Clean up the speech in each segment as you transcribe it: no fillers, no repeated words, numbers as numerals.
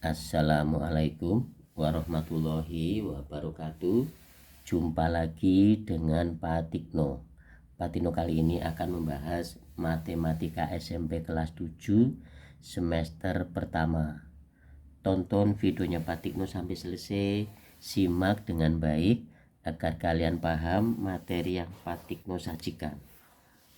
Assalamualaikum warahmatullahi wabarakatuh. Jumpa lagi dengan Pak Tikno. Pak Tikno kali ini akan membahas matematika SMP kelas 7 semester pertama. Tonton videonya Pak Tikno sampai selesai, simak dengan baik agar kalian paham materi yang Pak Tikno sajikan.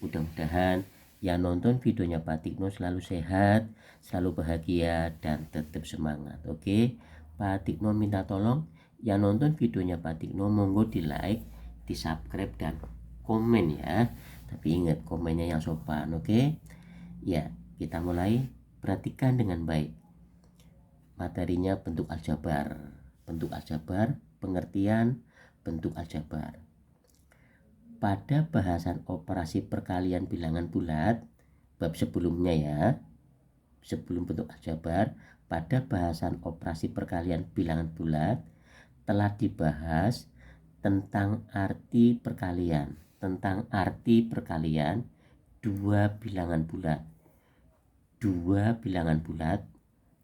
Mudah-mudahan yang nonton videonya Pak Tikno selalu sehat, selalu bahagia, dan tetap semangat. Oke, Pak Tikno minta tolong yang nonton videonya Pak Tikno monggo di like, di subscribe, dan komen ya. Tapi ingat komennya yang sopan. Oke ya, kita mulai. Perhatikan dengan baik materinya. Bentuk aljabar, pengertian bentuk aljabar. Pada bahasan operasi perkalian bilangan bulat bab sebelumnya ya, sebelum bentuk aljabar, pada bahasan operasi perkalian bilangan bulat telah dibahas tentang arti perkalian, dua bilangan bulat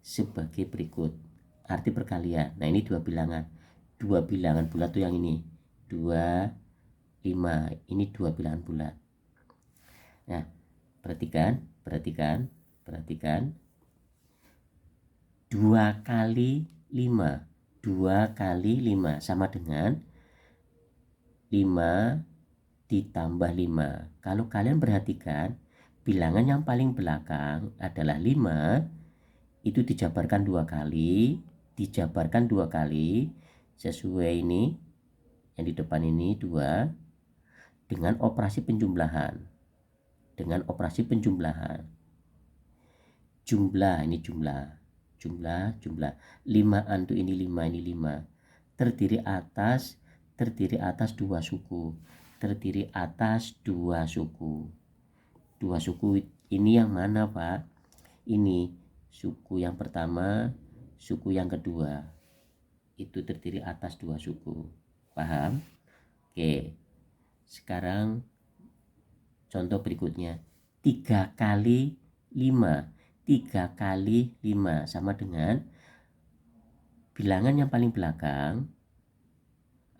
sebagai berikut. Arti perkalian, nah ini dua bilangan bulat tuh yang ini 2, 5, ini dua bilangan bulat. Nah, perhatikan 2 kali 5 sama dengan 5 ditambah 5. Kalau kalian perhatikan, bilangan yang paling belakang adalah 5, itu dijabarkan dua kali sesuai ini yang di depan ini 2 dengan operasi penjumlahan. Jumlah 5an tuh ini 5 terdiri atas dua suku. Dua suku ini yang mana Pak? Ini suku yang pertama, suku yang kedua. Itu terdiri atas dua suku. Paham? Oke. Sekarang contoh berikutnya. 3 kali 5 sama dengan bilangan yang paling belakang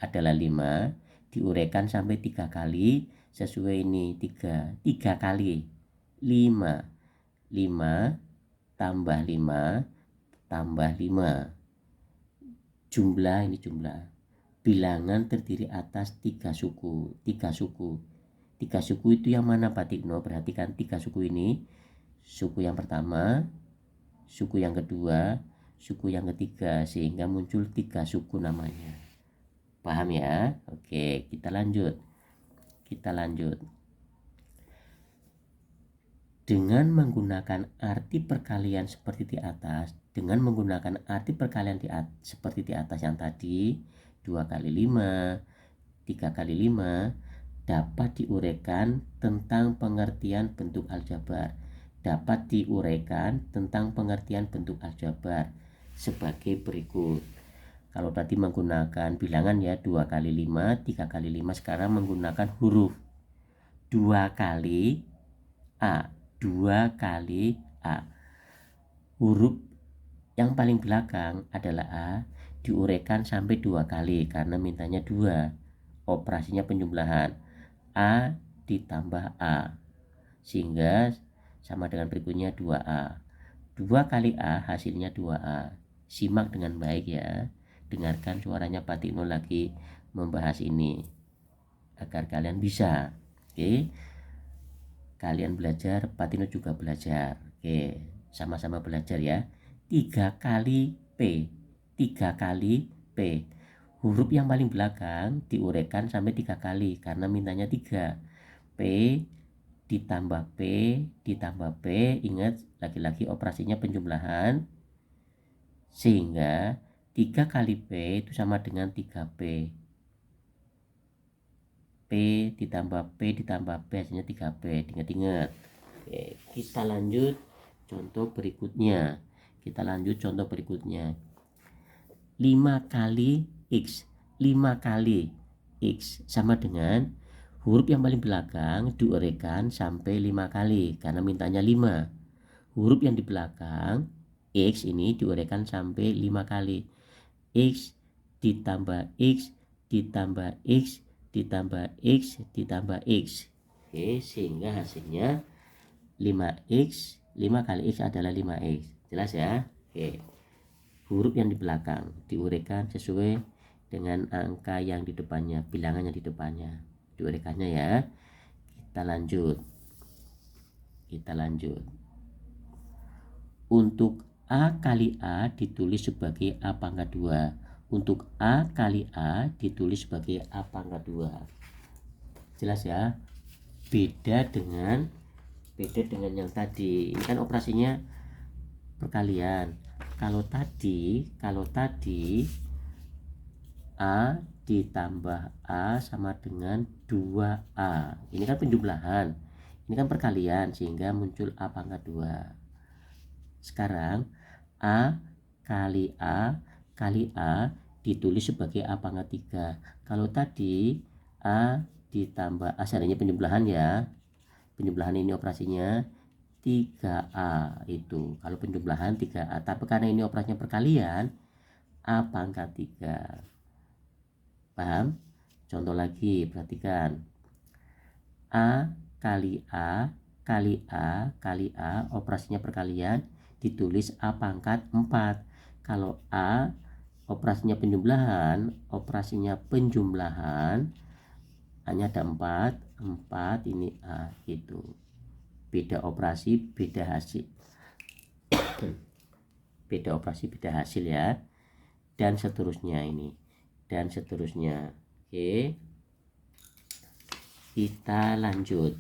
adalah 5 diuraikan sampai 3 kali sesuai ini 3 kali 5 tambah 5 jumlah bilangan terdiri atas 3 suku. Itu yang mana Pak Tikno? Perhatikan 3 suku ini. Suku yang pertama, suku yang kedua, suku yang ketiga, sehingga muncul 3 suku namanya. Paham ya? Oke, kita lanjut. Dengan menggunakan arti perkalian seperti di atas, seperti di atas yang tadi, 2 kali 5, 3 kali 5, dapat diuraikan tentang pengertian bentuk aljabar. Sebagai berikut. Kalau tadi menggunakan bilangan ya 2 kali 5, 3 kali 5, sekarang menggunakan huruf 2 kali A. Huruf yang paling belakang adalah A, diuraikan sampai 2 kali karena mintanya 2. Operasinya penjumlahan. A ditambah A sehingga sama dengan berikutnya 2A. 2 kali A hasilnya 2A. Simak dengan baik ya. Dengarkan suaranya Pak Tikno lagi membahas ini agar kalian bisa. Oke. Kalian belajar, Pak Tikno juga belajar. Oke, sama-sama belajar ya. 3 kali P. Huruf yang paling belakang diuraikan sampai 3 kali karena mintanya 3. P ditambah P, ingat lagi-lagi operasinya penjumlahan, sehingga 3 kali P itu sama dengan 3P. P ditambah P hasilnya 3P. Ingat. Oke, kita lanjut contoh berikutnya. 5 kali X. Sama dengan huruf yang paling belakang diuraikan sampai 5 kali karena mintanya 5. Huruf yang di belakang X ini diuraikan sampai 5 kali. X ditambah X ditambah X ditambah X ditambah X. Oke, sehingga hasilnya 5X, 5 kali X adalah 5X. Jelas ya? Oke. Huruf yang di belakang diuraikan sesuai dengan angka yang di depannya, bilangan yang di depannya. Diuraikannya ya. Kita lanjut. Untuk A kali A ditulis sebagai A pangkat 2. Untuk A kali A ditulis sebagai A pangkat 2. Jelas ya? Beda dengan yang tadi. Ini kan operasinya perkalian. Kalau tadi A ditambah A sama dengan 2A. Ini kan penjumlahan. Ini kan perkalian sehingga muncul A pangkat 2. Sekarang A kali A ditulis sebagai A pangkat 3. Kalau tadi A ditambah A, seandainya penjumlahan ya. Penjumlahan ini operasinya 3A itu. Kalau penjumlahan 3A. Tapi karena ini operasinya perkalian, A pangkat 3. Paham? Contoh lagi, perhatikan. A kali A operasinya perkalian ditulis A pangkat 4. Kalau A operasinya penjumlahan hanya ada 4 ini A gitu. Beda operasi beda hasil. Beda operasi beda hasil ya. Dan seterusnya ini. Oke. Kita lanjut.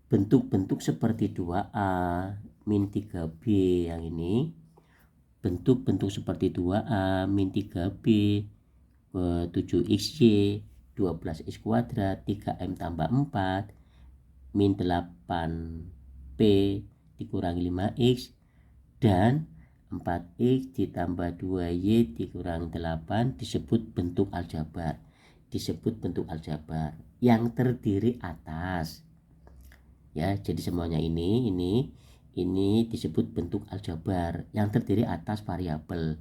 Bentuk-bentuk seperti 2A min 3B yang ini. Bentuk-bentuk seperti 2A min 3B 7XY 12X kuadrat 3M tambah 4 min 8P dikurangi 5X dan 4X ditambah 2Y dikurangi 8 disebut bentuk aljabar. Yang terdiri atas ya, jadi semuanya ini disebut bentuk aljabar yang terdiri atas variabel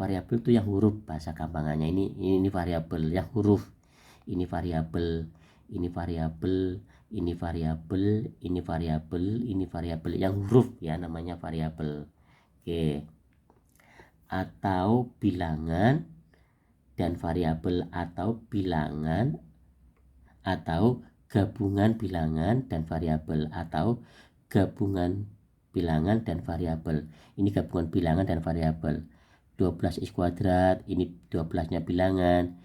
itu yang huruf, bahasa gampangannya ini variabel yang huruf, ini variabel yang huruf ya, namanya variabel. Oke. Atau bilangan dan variabel, atau gabungan bilangan dan variabel, Ini gabungan bilangan dan variabel. 12x kuadrat, ini 12-nya bilangan,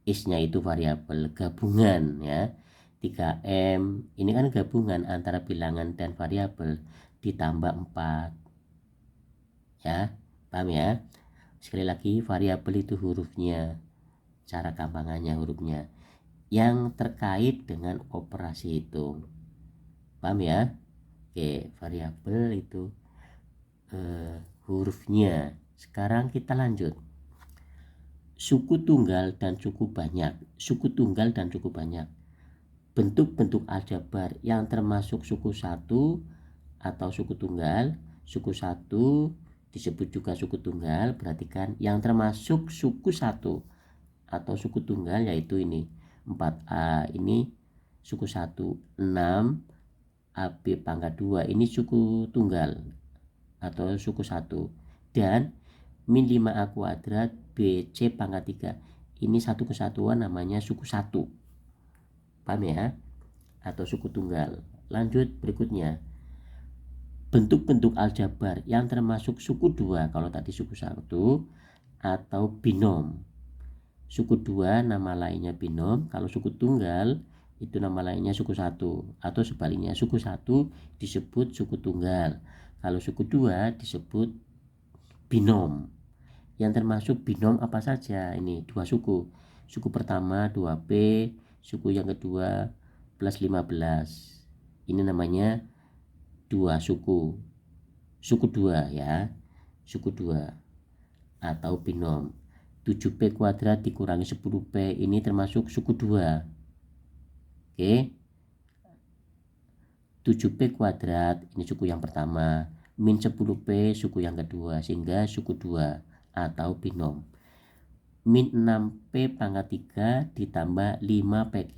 x-nya itu variabel, gabungan ya. 3M, ini kan gabungan antara bilangan dan variabel ditambah 4. Ya, paham ya? Sekali lagi, variabel itu hurufnya, cara gampangannya hurufnya yang terkait dengan operasi hitung. Paham ya? Oke, variabel itu hurufnya. Sekarang kita lanjut. Suku tunggal dan suku banyak. Bentuk-bentuk aljabar yang termasuk suku 1 atau suku tunggal. Suku 1 disebut juga suku tunggal. Perhatikan, yang termasuk suku 1 atau suku tunggal yaitu ini 4A, ini suku 1, 6 AB pangkat 2 ini suku tunggal atau suku 1, dan min 5A kuadrat BC pangkat 3 ini satu kesatuan namanya suku 1. Paham ya? Atau suku tunggal. Lanjut berikutnya. Bentuk-bentuk aljabar yang termasuk suku 2, kalau tadi suku 1, atau binom. Suku 2 nama lainnya binom, kalau suku tunggal itu nama lainnya suku 1, atau sebaliknya suku 1 disebut suku tunggal, kalau suku 2 disebut binom. Yang termasuk binom apa saja? Ini 2 suku. Suku pertama 2P, suku yang kedua plus 15. Ini namanya 2 suku. Suku 2 ya. Suku 2 atau binom. 7P kuadrat dikurangi 10P ini termasuk suku 2. Oke. 7P kuadrat, ini suku yang pertama, min 10P suku yang kedua, sehingga suku 2 atau binom. Min 6P pangkat 3 ditambah 5PQ.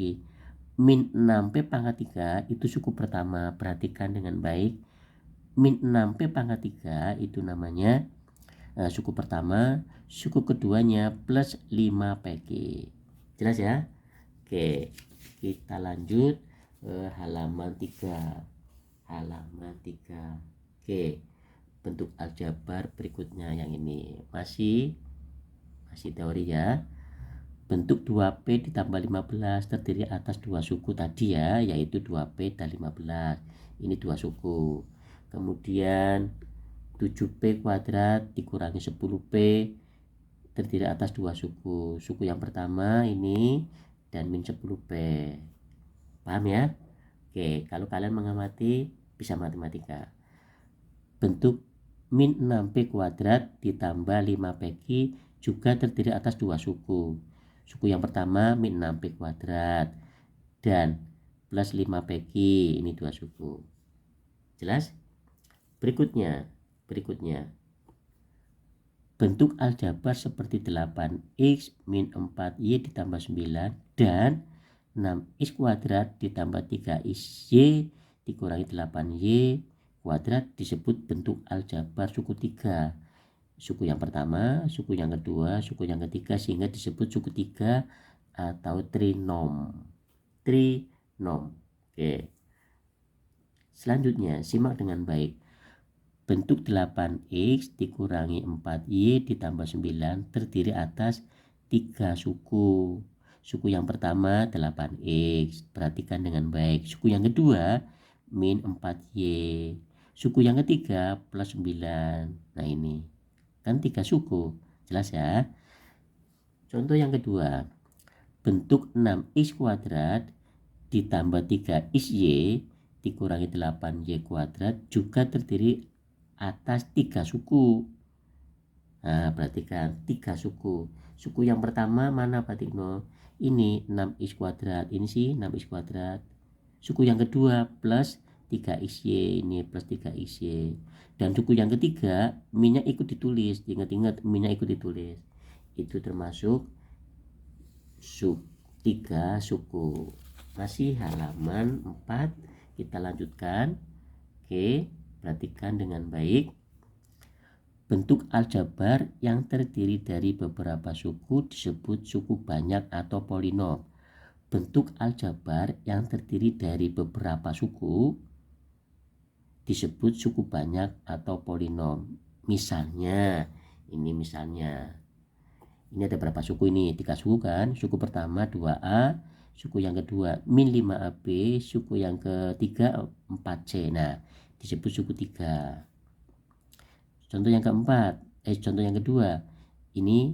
Min 6P pangkat 3 itu suku pertama, perhatikan dengan baik. Min 6P pangkat 3 itu namanya suku pertama, suku keduanya plus 5PQ. Jelas ya? Oke, kita lanjut halaman 3. Halaman 3. Oke, bentuk aljabar berikutnya yang ini masih teori ya. Bentuk 2P ditambah 15 terdiri atas dua suku tadi ya, yaitu 2P dan 15. Ini dua suku. Kemudian 7P kuadrat dikurangi 10P terdiri atas dua suku. Suku yang pertama ini dan min 10P. Paham ya? Oke, kalau kalian mengamati bisa matematika. Bentuk min 6P kuadrat ditambah 5PQ juga terdiri atas dua suku. Suku yang pertama min 6P kuadrat dan plus 5PQ, ini dua suku. Jelas? Berikutnya bentuk aljabar seperti 8x min 4y ditambah 9 dan 6x kuadrat ditambah 3xy dikurangi 8y kuadrat disebut bentuk aljabar suku 3. Suku yang pertama, suku yang kedua, suku yang ketiga, sehingga disebut suku 3 atau trinom. Oke. Selanjutnya simak dengan baik. Bentuk 8x dikurangi 4y ditambah 9 terdiri atas 3 suku. Suku yang pertama 8x, perhatikan dengan baik. Suku yang kedua min 4y. Suku yang ketiga plus 9. Nah ini kan 3 suku, jelas ya. Contoh yang kedua, bentuk 6x kuadrat ditambah 3xy dikurangi 8y kuadrat juga terdiri atas 3 suku. Nah, perhatikan 3 suku. Suku yang pertama mana Pak Tikno? Ini 6x kuadrat, ini sih 6x kuadrat. Suku yang kedua plus 3xy, ini plus 3xy. Dan suku yang ketiga minyak ikut ditulis, ingat-ingat minyak ikut ditulis. Itu termasuk 3 suku. Masih halaman 4, kita lanjutkan. Oke, perhatikan dengan baik. Bentuk aljabar yang terdiri dari beberapa suku disebut suku banyak atau polinom. Bentuk aljabar yang terdiri dari beberapa suku disebut suku banyak atau polinom. Misalnya, ini ada berapa suku ini? 3 suku kan? Suku pertama 2A, suku yang kedua min 5AB, suku yang ketiga 4C. Nah, disebut suku 3. Contoh yang kedua, ini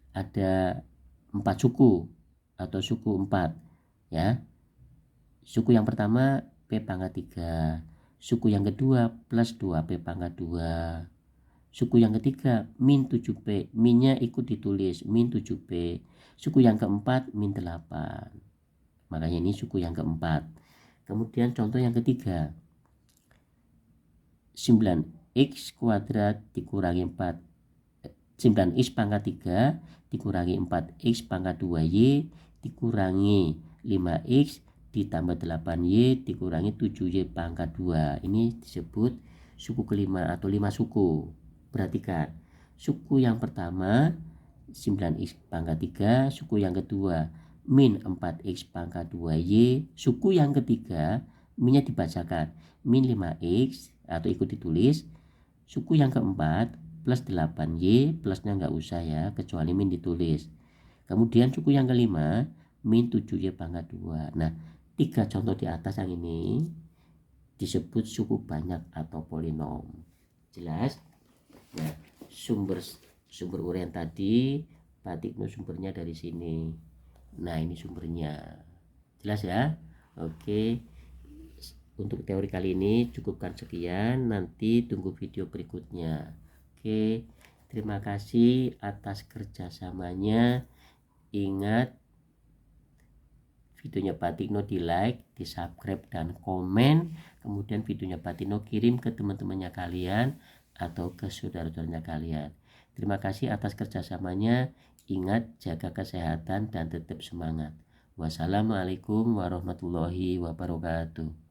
ada 4 suku atau suku 4 ya. Suku yang pertama P pangkat 3, suku yang kedua plus 2P pangkat 2, suku yang ketiga min 7P, minnya ikut ditulis min 7P, suku yang keempat min 8, makanya ini suku yang keempat. Kemudian contoh yang ketiga, 9x kuadrat dikurangi 9x pangkat 3 dikurangi 4x pangkat 2y dikurangi 5x ditambah 8y dikurangi 7y pangkat 2. Ini disebut suku kelima atau 5 suku. Perhatikan, suku yang pertama 9x pangkat 3, suku yang kedua min 4x pangkat 2y, suku yang ketiga minnya dibacakan min 5x atau ikut ditulis, suku yang keempat plus 8y, plusnya nggak usah ya, kecuali min ditulis. Kemudian suku yang kelima min 7y pangkat 2. Nah, 3 contoh di atas yang ini disebut suku banyak atau polinom. Jelas? Nah, sumber uraian tadi Pak Tikno sumbernya dari sini. Nah, ini sumbernya. Jelas ya? Oke. Untuk teori kali ini cukupkan sekian, nanti tunggu video berikutnya. Oke, terima kasih atas kerjasamanya. Ingat, videonya Pak Tikno di like, di subscribe dan komen. Kemudian videonya Pak Tikno kirim ke teman-temannya kalian atau ke saudara-saudaranya kalian. Terima kasih atas kerjasamanya. Ingat jaga kesehatan dan tetap semangat. Wassalamualaikum warahmatullahi wabarakatuh.